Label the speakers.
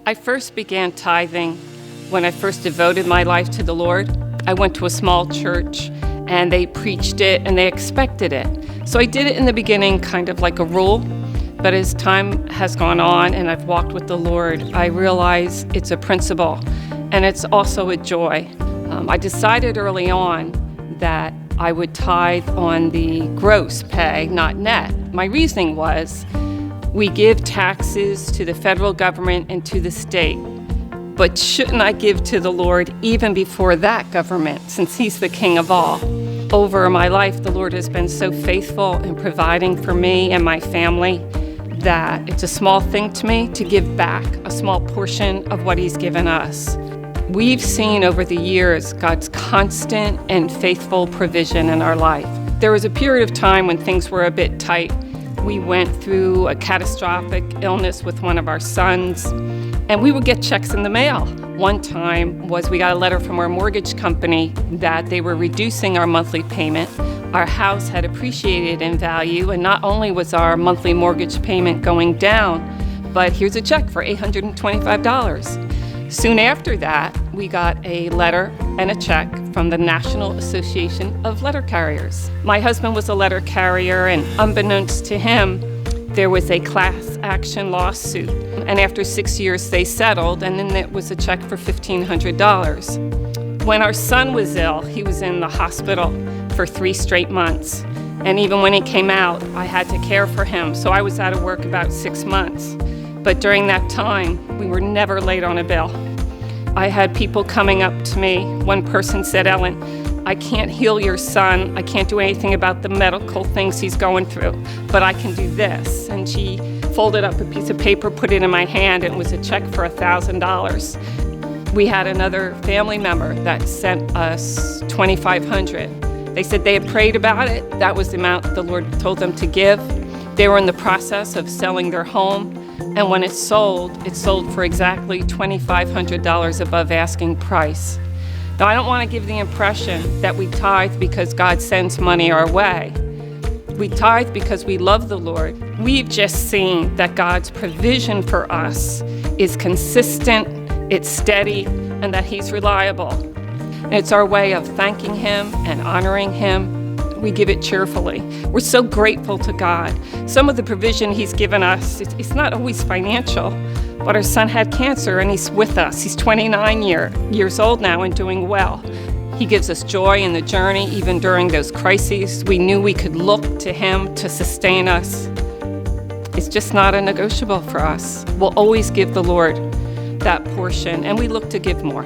Speaker 1: I first began tithing when I first devoted my life to the Lord. I went to a small church and they preached it and they expected it. So I did it in the beginning kind of like a rule, but as time has gone on and I've walked with the Lord, I realize it's a principle and it's also a joy. I decided early on that I would tithe on the gross pay, not net. My reasoning was we give taxes to the federal government and to the state, but shouldn't I give to the Lord even before that government, since He's the King of all? Over my life, the Lord has been so faithful in providing for me and my family that it's a small thing to me to give back a small portion of what He's given us. We've seen over the years God's constant and faithful provision in our life. There was a period of time when things were a bit tight. We went through a catastrophic illness with one of our sons, and we would get checks in the mail. One time we got a letter from our mortgage company that they were reducing our monthly payment. Our house had appreciated in value, and not only was our monthly mortgage payment going down, but here's a check for $825. Soon after that, we got a letter and a check from the National Association of Letter Carriers. My husband was a letter carrier, and unbeknownst to him, there was a class action lawsuit. And after 6 years, they settled, and then it was a check for $1,500. When our son was ill, he was in the hospital for 3 straight months. And even when he came out, I had to care for him. So I was out of work about 6 months. But during that time, we were never late on a bill. I had people coming up to me. One person said, "Ellen, I can't heal your son. I can't do anything about the medical things he's going through, but I can do this." And she folded up a piece of paper, put it in my hand, and it was a check for $1,000. We had another family member that sent us $2,500. They said they had prayed about it. That was the amount the Lord told them to give. They were in the process of selling their home, and when it sold for exactly $2,500 above asking price. Now, I don't want to give the impression that we tithe because God sends money our way. We tithe because we love the Lord. We've just seen that God's provision for us is consistent, it's steady, and that He's reliable. And it's our way of thanking Him and honoring Him. We give it cheerfully. We're so grateful to God. Some of the provision He's given us, it's not always financial, but our son had cancer and he's with us. He's 29 years old now and doing well. He gives us joy in the journey, even during those crises. We knew we could look to Him to sustain us. It's just not a negotiable for us. We'll always give the Lord that portion, and we look to give more.